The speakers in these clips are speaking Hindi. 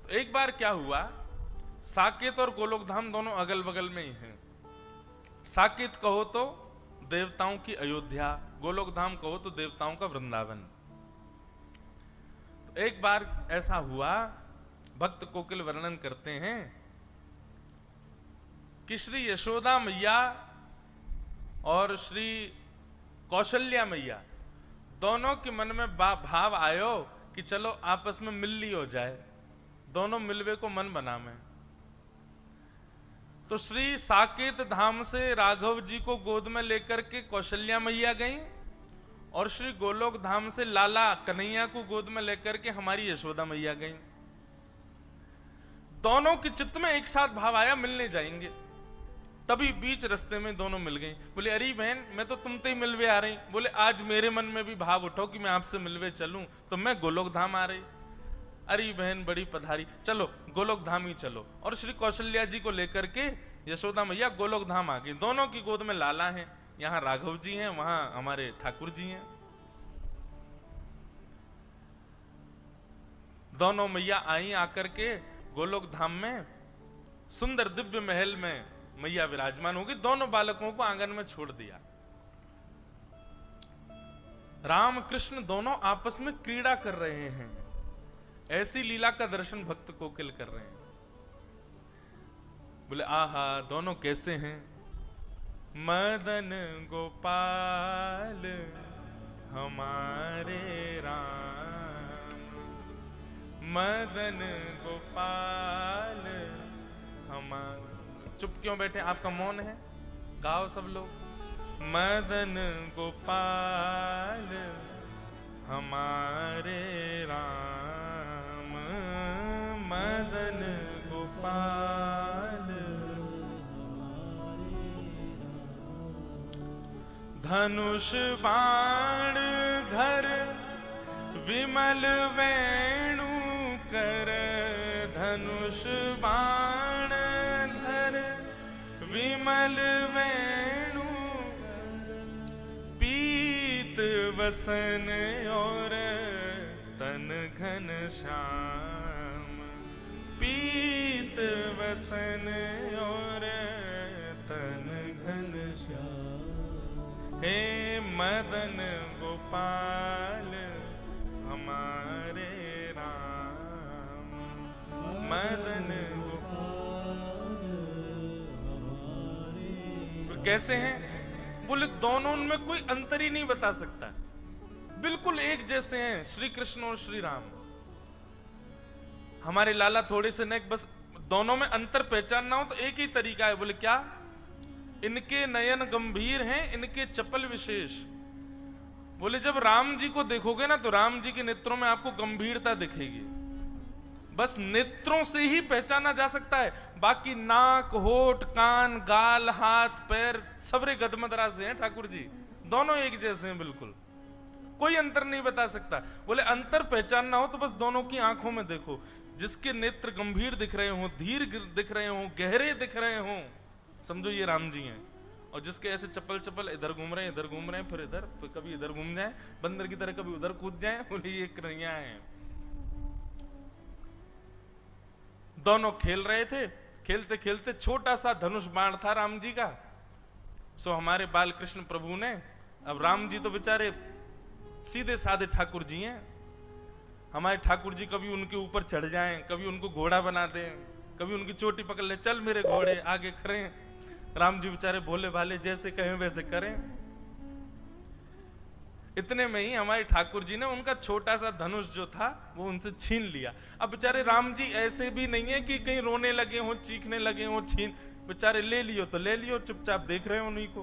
तो एक बार क्या हुआ, साकेत और गोलोकधाम दोनों अगल बगल में ही हैं। साकेत कहो तो देवताओं की अयोध्या, गोलोकधाम कहो तो देवताओं का वृंदावन। तो एक बार ऐसा हुआ, भक्त कोकिल वर्णन करते हैं कि श्री यशोदा मैया और श्री कौशल्या मैया दोनों के मन में भाव आयो कि चलो आपस में मिल ली हो जाए, दोनों मिलवे को मन बना में। तो श्री साकेत धाम से राघव जी को गोद में लेकर के कौशल्या मैया गई और श्री गोलोक धाम से लाला कन्हैया को गोद में लेकर के हमारी यशोदा मैया गई। दोनों के चित्त में एक साथ भाव आया मिलने जाएंगे। तभी बीच रास्ते में दोनों मिल गई। बोले अरे बहन मैं तो तुमसे ही मिलवे आ रही। बोले आज मेरे मन में भी भाव उठो कि मैं आपसे मिलवे चलूं, तो मैं गोलोक धाम आ रही। अरे बहन बड़ी पधारी, चलो गोलोक धाम ही चलो। और श्री कौशल्या जी को लेकर के यशोदा मैया गोलोक धाम आ गई। दोनों की गोद में लाला है, यहाँ राघव जी हैं, वहां हमारे ठाकुर जी हैं। दोनों मैया आई आकर के गोलोक धाम में सुंदर दिव्य महल में मैया विराजमान होगी। दोनों बालकों को आंगन में छोड़ दिया। राम कृष्ण दोनों आपस में क्रीड़ा कर रहे हैं। ऐसी लीला का दर्शन भक्त कोकिल कर रहे हैं। बोले आहा दोनों कैसे हैं। मदन गोपाल हमारे राम, मदन गोपाल हमारे। चुप क्यों बैठे, आपका मौन है, गाओ सब लोग। मदन गोपाल हमारे राम, मदन गोपाल धनुष बाण धर विमल वेणु कर, धनुष बाण धर विमल वेणु, पीत वसन और तन घन श्याम, पीत वसन और तन घन श्याम। हे मदन गोपाल हमारे राम, मदन गोपाल हमारे। कैसे हैं। बोले दोनों उनमें कोई अंतर ही नहीं बता सकता, बिल्कुल एक जैसे हैं श्री कृष्ण और श्री राम। हमारे लाला थोड़े से नेक, बस दोनों में अंतर पहचानना हो तो एक ही तरीका है। बोले क्या, इनके नयन गंभीर हैं, इनके चपल विशेष। बोले जब राम जी को देखोगे ना तो राम जी के नेत्रों में आपको गंभीरता दिखेगी। बस नेत्रों से ही पहचाना जा सकता है, बाकी नाक होठ कान गाल हाथ पैर सबरे गदमदरा से हैं ठाकुर जी। दोनों एक जैसे हैं, बिल्कुल कोई अंतर नहीं बता सकता। बोले अंतर पहचानना हो तो बस दोनों की आंखों में देखो। जिसके नेत्र गंभीर दिख रहे हो, धीर दिख रहे हो, गहरे दिख रहे हो, समझो ये राम जी हैं। और जिसके ऐसे चप्पल चप्पल इधर घूम रहे हैं, इधर घूम रहे हैं, फिर इधर, फिर कभी इधर घूम जाए बंदर की तरह, कभी उधर कूद जाए, बोले ये कन्हैया हैं। दोनों खेल रहे थे। खेलते खेलते छोटा सा धनुष बाण था राम जी का। सो हमारे बाल कृष्ण प्रभु ने, अब राम जी तो बेचारे सीधे साधे ठाकुर जी हैं, हमारे ठाकुर जी कभी उनके ऊपर चढ़ जाएं, कभी उनको घोड़ा बना दें, कभी उनकी चोटी पकड़ ले, चल मेरे घोड़े आगे खड़े। राम जी बेचारे भोले भाले, जैसे कहें वैसे करें। इतने में ही हमारे ठाकुर जी ने उनका छोटा सा धनुष जो था वो उनसे छीन लिया। अब बेचारे राम जी ऐसे भी नहीं है कि कहीं रोने लगे हो, चीखने लगे हो, छीन, बेचारे ले लियो तो ले लियो, चुपचाप देख रहे हो उन्हीं को।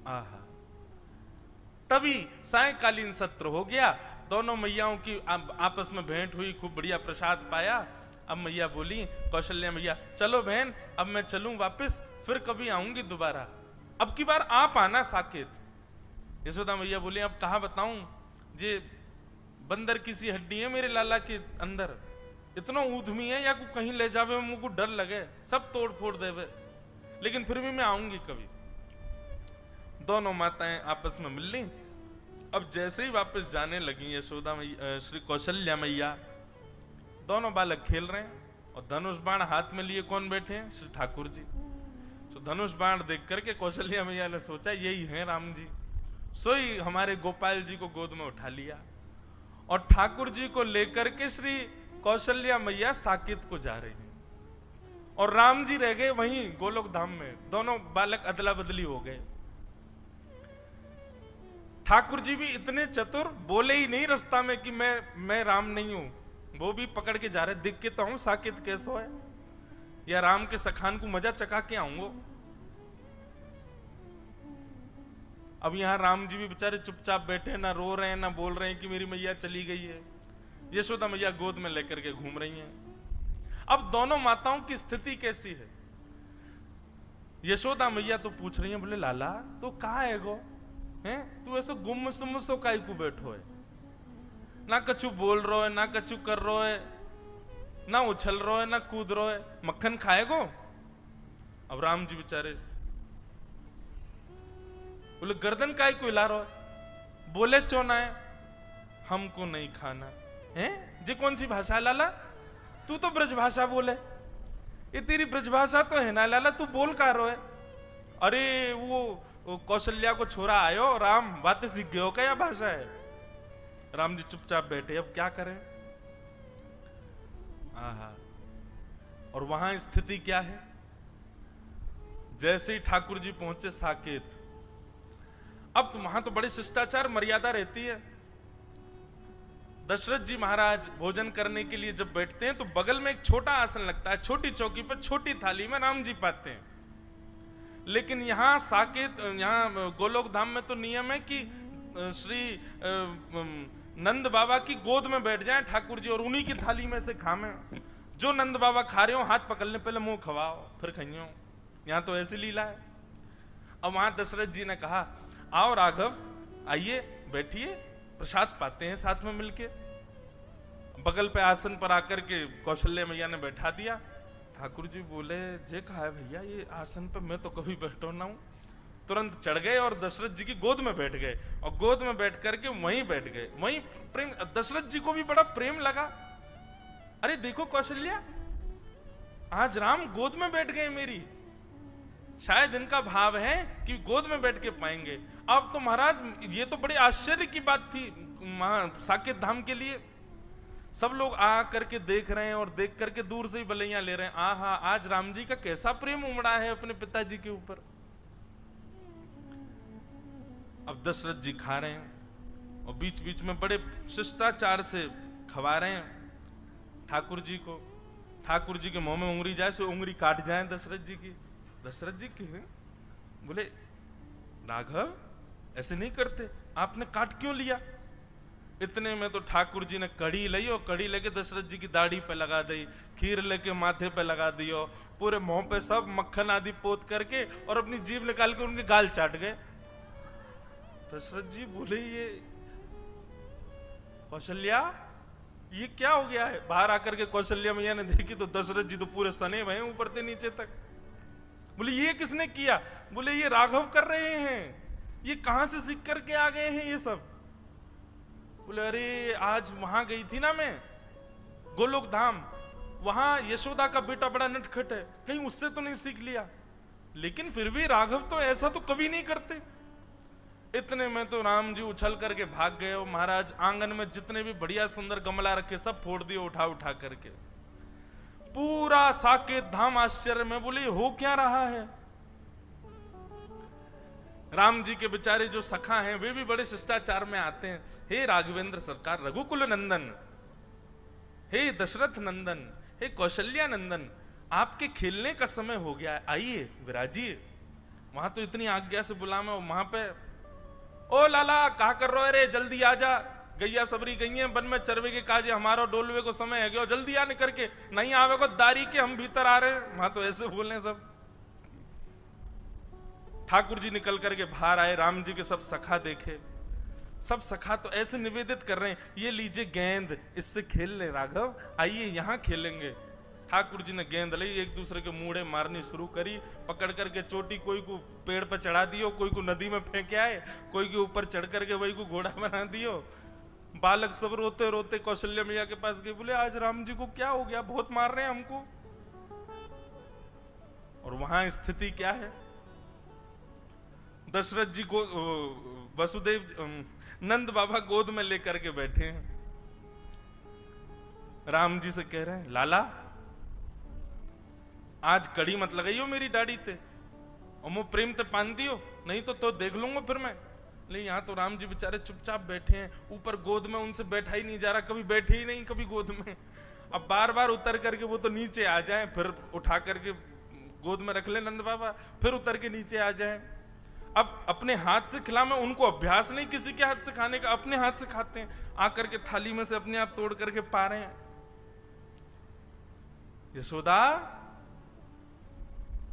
आहा, तभी सायंकालीन सत्र हो गया। दोनों मैयाओं की आपस में भेंट हुई, खूब बढ़िया प्रसाद पाया। अब मैया बोली, कौशल्या मैया चलो बहन अब मैं चलूं वापस, फिर कभी आऊंगी दोबारा, अब की बार आप आना साकेत। यशोदा मैया बोली अब कहाँ बताऊं, जे बंदर की सी हड्डी है मेरे लाला के अंदर, इतना ऊधमी है या को कहीं ले जावे मुझको डर लगे, सब तोड़ फोड़ देवे, लेकिन फिर भी मैं आऊंगी कभी। दोनों माताएं आपस में मिल ली। अब जैसे ही वापस जाने लगी यशोदा मैया, श्री कौशल्या मैया, दोनों बालक खेल रहे हैं और धनुष बाण हाथ में लिए कौन बैठे हैं? श्री ठाकुर जी। तो धनुष बाण देख करके कौशल्या मैया ने सोचा यही है राम जी, सोई हमारे गोपाल जी को गोद में उठा लिया और ठाकुर जी को लेकर के श्री कौशल्या मैया साकेत को जा रही हैं और राम जी रह गए वहीं गोलोक धाम में। दोनों बालक अदला बदली हो गए। ठाकुर जी भी इतने चतुर, बोले ही नहीं रास्ता में कि मैं राम नहीं हूं, वो भी पकड़ के जा रहे, दिख के तो हूं साकेत कैसो है, या राम के सखान को मजा चका के आऊंगो। अब यहां राम जी भी बेचारे चुपचाप बैठे, ना रो रहे हैं ना बोल रहे हैं कि मेरी मैया चली गई है। यशोदा मैया गोद में लेकर के घूम रही हैं। अब दोनों माताओं की स्थिति कैसी है? यशोदा मैया तो पूछ रही है, बोले लाला तो कहाँ है गो, हैं तू ऐसे गुम सुम सो काई को बैठो है, ना कछु बोल रो है ना कछु कर रो है, ना उछल रो है ना कूद रो है, मक्खन खाएगो? अब राम जी बेचारे बोले गर्दन काय को हिला रो है, बोले चोना है हमको नहीं खाना है। जी कौन सी भाषा लाला? तू तो ब्रज भाषा बोले, ये तेरी ब्रज भाषा तो है ना लाला, तू बोल का रो है? अरे वो कौशल्या को छोरा आयो राम, बातें सीख गए हो क्या भाषा है? राम जी चुपचाप बैठे, अब क्या करें? आहा, और वहां स्थिति क्या है? जैसे ही ठाकुर जी पहुंचे साकेत, अब तो वहां तो बड़े शिष्टाचार मर्यादा रहती है। दशरथ जी महाराज भोजन करने के लिए जब बैठते हैं तो बगल में एक छोटा आसन लगता है, छोटी चौकी पर छोटी थाली में राम जी पाते हैं। लेकिन यहाँ साकेत, यहाँ गोलोक धाम में तो नियम है कि श्री नंद बाबा की गोद में बैठ जाएं ठाकुर जी और उन्हीं की थाली में से खामें। जो नंद बाबा खा रहे हो हाथ पकड़ने पहले मुंह खवाओ फिर खाइयो। यहाँ तो ऐसी लीला है। अब वहां दशरथ जी ने कहा आओ राघव आइए बैठिए, प्रसाद पाते हैं साथ में मिलके। बगल पे आसन पर आकर के कौशल्या मैया ने बैठा दिया। ठाकुर जी बोले जे कहा है भैया ये आसन पे मैं तो कभी बैठो ना हूं। तुरंत चढ़ गए और दशरथ जी की गोद में बैठ गए और गोद में बैठ करके वहीं बैठ गए। वहीं प्रेम, दशरथ जी को भी बड़ा प्रेम लगा। अरे देखो कौशल्या, आज राम गोद में बैठ गए मेरी, शायद इनका भाव है कि गोद में बैठ के पाएंगे। अब तो महाराज ये तो बड़े आश्चर्य की बात थी साकेत धाम के लिए। सब लोग आ करके देख रहे हैं और देख करके दूर से ही बलैया ले रहे हैं। आहा, आज राम जी का कैसा प्रेम उमड़ा है अपने पिताजी के ऊपर। अब दशरथ जी खा रहे हैं और बीच बीच में बड़े शिष्टाचार से खवा रहे हैं ठाकुर जी को। ठाकुर जी के मुंह में उंगली जाए सो उंगली काट जाए दशरथ जी की। दशरथ जी की बोले राघव ऐसे नहीं करते, आपने काट क्यों लिया? इतने में तो ठाकुर जी ने कड़ी ली और कड़ी लेके दशरथ जी की दाढ़ी पे लगा दी, खीर लेके माथे पे लगा दियो, पूरे मुंह पे सब मक्खन आदि पोत करके और अपनी जीभ निकाल के उनके गाल चाट गए। दशरथ जी बोले ये कौशल्या ये क्या हो गया है? बाहर आकर के कौशल्या मैया ने देखी तो दशरथ जी तो पूरे सने भये ऊपर से नीचे तक। बोले ये किसने किया? बोले ये राघव कर रहे हैं, ये कहां से सीख करके आ गए हैं ये सब? बोले अरे आज वहां गई थी ना मैं गोलोक धाम, वहां यशोदा का बेटा बड़ा नटखट है, कहीं उससे तो नहीं सीख लिया? लेकिन फिर भी राघव तो ऐसा तो कभी नहीं करते। इतने में तो राम जी उछल करके भाग गए और महाराज आंगन में जितने भी बढ़िया सुंदर गमला रखे सब फोड़ दिए उठा उठा करके। पूरा साकेत धाम आश्चर्य में, बोले हो क्या रहा है? राम जी के बेचारे जो सखा हैं वे भी बड़े शिष्टाचार में आते हैं। हे राघवेंद्र सरकार, रघुकुल नंदन, हे दशरथ नंदन, हे कौशल्या नंदन, आपके खेलने का समय हो गया है, आइए विराजिए। वहां तो इतनी आज्ञा से बुलावे और वहां पे ओ लाला कहा कर रहे रे, जल्दी आ जा, गैया सबरी गई है वन में चरवे के काजे, हमारा डोलवे को समय है गया, जल्दी आने करके, नहीं आवे को दारी के हम भीतर आ रहे हैं। वहां तो ऐसे बोलने सब। ठाकुर जी निकल करके बाहर आए, राम जी के सब सखा देखे, सब सखा तो ऐसे निवेदित कर रहे हैं ये लीजिए गेंद, इससे खेल ले राघव, आइए यहां खेलेंगे। ठाकुर जी ने गेंद ली, एक दूसरे के मुड़े मारनी शुरू करी, पकड़ करके चोटी कोई को पेड़ पर चढ़ा दियो, कोई को नदी में फेंके आए, कोई के ऊपर चढ़ करके वही को घोड़ा बना दियो। बालक सब रोते रोते कौशल्या मैया के पास गए, बोले आज राम जी को क्या हो गया, बहुत मार रहे हैं हमको। और वहां स्थिति क्या है, दशरथ जी को वसुदेव नंद बाबा गोद में लेकर के बैठे हैं, राम जी से कह रहे हैं लाला आज कड़ी मत लगाइयो मेरी दाढ़ी ते, और मैं प्रेम ते पान दियो, नहीं तो देख लूंगा फिर मैं। नहीं, यहाँ तो राम जी बेचारे चुपचाप बैठे हैं, ऊपर गोद में उनसे बैठा ही नहीं जा रहा, कभी बैठे ही नहीं कभी गोद में। अब बार बार उतर करके वो तो नीचे आ जाएं, फिर उठा करके गोद में रख ले नंद बाबा, फिर उतर के नीचे आ जाएं। अब अपने हाथ से खिला, में उनको अभ्यास नहीं किसी के हाथ से खाने का, अपने हाथ से खाते हैं, आकर के थाली में से अपने आप तोड़ करके पा रहे हैं। यशोदा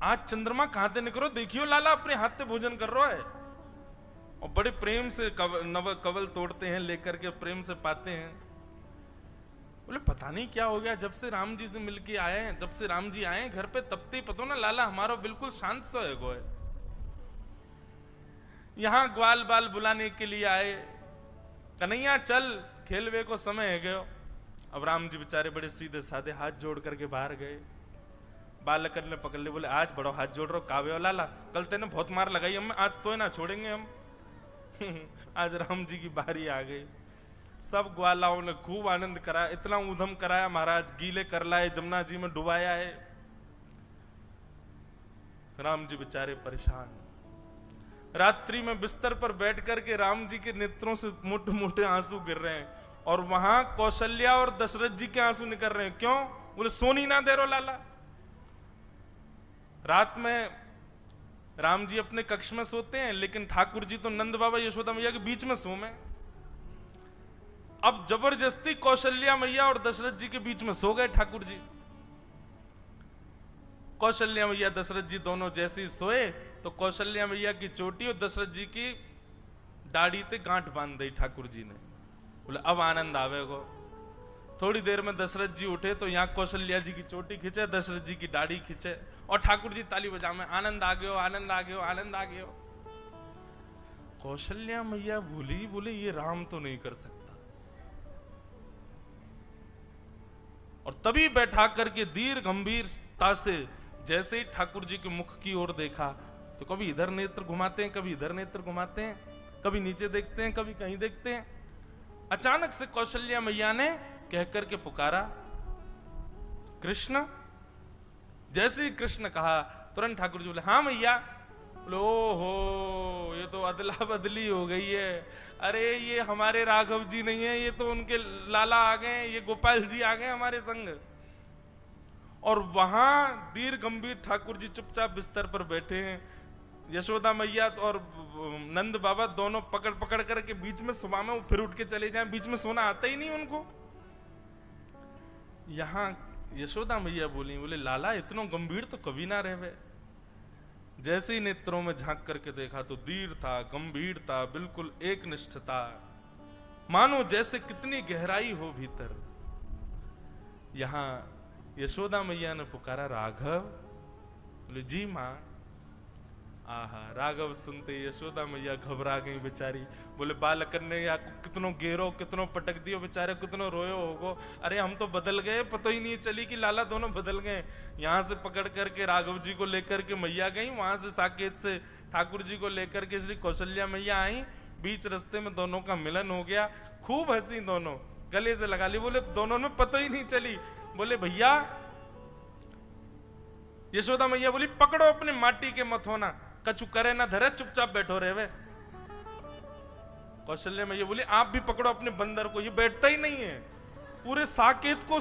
आज चंद्रमा कहां से निकलो, देखियो लाला अपने हाथ से भोजन कर रहा है, और बड़े प्रेम से कवल तोड़ते हैं, लेकर के प्रेम से पाते हैं। बोले पता नहीं क्या हो गया, जब से राम जी से मिलके आए हैं, जब से राम जी आए हैं घर पे, तब ते पतो ना लाला हमारा बिल्कुल शांत सा है। यहां ग्वाल बाल बुलाने के लिए आए, कन्हैया चल खेलवे को समय है गयो। अब राम जी बेचारे बड़े सीधे साधे हाथ जोड़ करके बाहर गए, बालक ने पकड़ ले, बोले आज बड़ो हाथ जोड़ रहो कावे लाला, कल तेने बहुत मार लगाई हम, आज तो ना छोड़ेंगे हम। आज राम जी की बारी आ गई, सब ग्वालाओं ने खूब आनंद कराया, इतना ऊधम कराया महाराज, गीले कर लाए, जमुना जी में डुबाया है। राम जी बेचारे परेशान, रात्रि में बिस्तर पर बैठ करके राम जी के नेत्रों से मोटे मोटे आंसू गिर रहे हैं, और वहां कौशल्या और दशरथ जी के आंसू निकल रहे हैं। क्यों? बोले सोनी ना दे रो लाला। रात में राम जी अपने कक्ष में सोते हैं, लेकिन ठाकुर जी तो नंद बाबा यशोदा मैया के बीच में सो में। अब जबरदस्ती कौशल्या मैया और दशरथ जी के बीच में सो गए ठाकुर जी। कौशल्या मैया दशरथ जी दोनों जैसे ही सोए, तो कौशल्या मैया की चोटी और दशरथ जी की दाढ़ी ते गांठ बांध दी ठाकुर जी ने। बोले अब आनंद आवेगो। थोड़ी देर में दशरथ जी उठे तो यहाँ कौशल्या जी की चोटी खींचे, दशरथ जी की दाढ़ी खींचे, और ठाकुर जी ताली बजा में आनंद आ गयो, आनंद आ गयो, आनंद आ गयो। कौशल्या मैया भूली, बोले ये राम तो नहीं कर सकता। और तभी बैठा करके धीर गंभीरता से जैसे ही ठाकुर जी के मुख की ओर देखा, तो कभी इधर नेत्र घुमाते हैं, कभी इधर नेत्र घुमाते हैं, कभी नीचे देखते हैं, कभी कहीं देखते हैं। अचानक से कौशल्या मैया ने कह करके पुकारा कृष्ण। जैसे ही कृष्ण कहा, तुरंत ठाकुर जी बोले हाँ मैया। बोले ओहो, ये तो अदला बदली हो गई है, अरे ये हमारे राघव जी नहीं है, ये तो उनके लाला आ गए, ये गोपाल जी आ गए हमारे संग। और वहां धीर गंभीर ठाकुर जी चुपचाप बिस्तर पर बैठे हैं, यशोदा मैया और नंद बाबा दोनों पकड़ पकड़ करके बीच में सुबह में वो फिर उठ के चले जाएं, बीच में सोना आता ही नहीं उनको। यहां यशोदा मैया बोली, बोले लाला इतना गंभीर तो कभी ना रहे। जैसे ही नेत्रों में झांक करके देखा तो धीर था, गंभीर था, बिल्कुल एक निष्ठता, मानो जैसे कितनी गहराई हो भीतर। यहां यशोदा मैया ने पुकारा राघव। बोले जी मां। आहा, राघव सुनते यशोदा मैया घबरा गई बेचारी। बोले बालक ने या कितनो घेरो, कितनो पटक दियो बेचारे, कितनो रोयो होगो, अरे हम तो बदल गए, पता ही नहीं चली कि लाला दोनों बदल गए। यहाँ से पकड़ करके राघव जी को लेकर के मैया गई, वहां से साकेत से ठाकुर जी को लेकर के श्री कौशल्या मैया आई। बीच रास्ते में दोनों का मिलन हो गया, खूब हंसी, दोनों गले से लगा ली। बोले दोनों में पता ही नहीं चली। बोले भैया, यशोदा मैया बोली पकड़ो अपने माटी के मत होना, कछु करे ना धरे, चुपचाप बैठो रहे वे। कौशल्या मैया बोली आप भी पकड़ो अपने बंदर को, ये बैठता ही नहीं है, पूरे साकेत को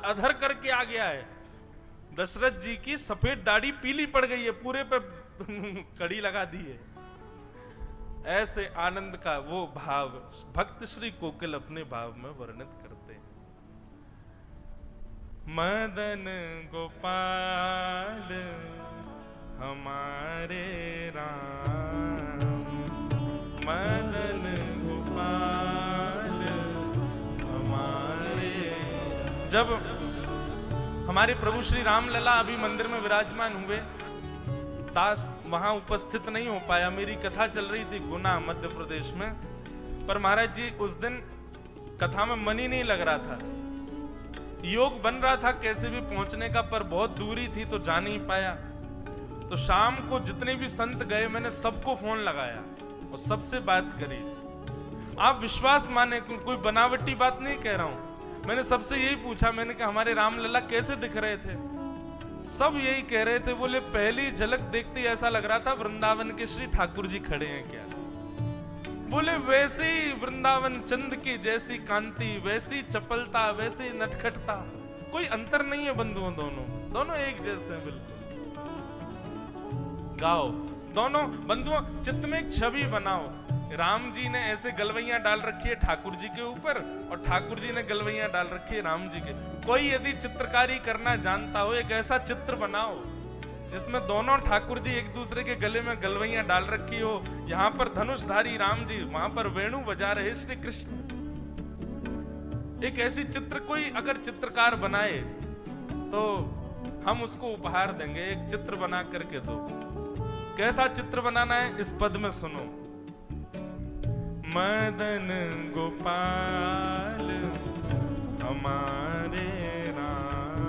अधर करके आ गया है। दशरथ जी की सफेद दाढ़ी पीली पड़ गई है, पूरे पे कड़ी लगा दी है। ऐसे आनंद का वो भाव भक्त श्री कोकिल अपने भाव में वर्णित करते हैं। मदन गोपाल हमारे राम, मदन गोपाल हमारे। जब हमारे प्रभु श्री राम लला अभी मंदिर में विराजमान हुए, दास वहां उपस्थित नहीं हो पाया। मेरी कथा चल रही थी गुना मध्य प्रदेश में, पर महाराज जी उस दिन कथा में मन ही नहीं लग रहा था। योग बन रहा था कैसे भी पहुंचने का, पर बहुत दूरी थी तो जा नहीं पाया। तो शाम को जितने भी संत गए मैंने सबको फोन लगाया और सबसे बात करी। आप विश्वास माने, कोई बनावटी बात नहीं कह रहा हूं। मैंने सबसे यही पूछा, मैंने कहा हमारे रामलला कैसे दिख रहे थे? सब यही कह रहे थे, बोले पहली झलक देखते ही ऐसा लग रहा था वृंदावन के श्री ठाकुर जी खड़े हैं क्या। बोले वैसे ही वृंदावन चंद की जैसी कांति, वैसी चपलता, वैसी नटखटता, कोई अंतर नहीं है बंधुओं, दोनों एक जैसे हैं बिल्कुल। गाओ दोनों बंधुओं, चित्त में एक छवि बनाओ। राम जी ने ऐसे गलवैया डाल रखी है ठाकुर जी के ऊपर और ठाकुर जी ने गलवैया डाल रखी है राम जी के। कोई यदि चित्रकारी करना जानता हो, एक ऐसा चित्र बनाओ जिसमें दोनों ठाकुर जी एक दूसरे के गले में गलवैया डाल रखी हो। यहाँ पर धनुषधारी राम जी, वहां पर वेणु बजा रहे श्री कृष्ण। एक ऐसी चित्र कोई अगर चित्रकार बनाए तो हम उसको उपहार देंगे। एक चित्र बना करके दो। कैसा चित्र बनाना है इस पद में सुनो। मदन गोपाल हमारे राम,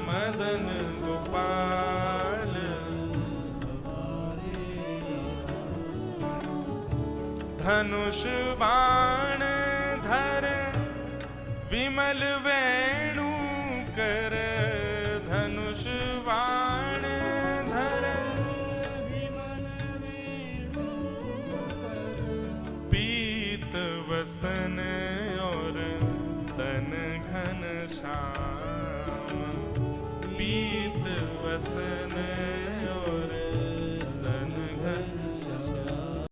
मदन गोपाल धनुष बाण धर विमल वेणु कर, धनुष बाण धर पीत वसन और तन घन श्याम, पीत वसन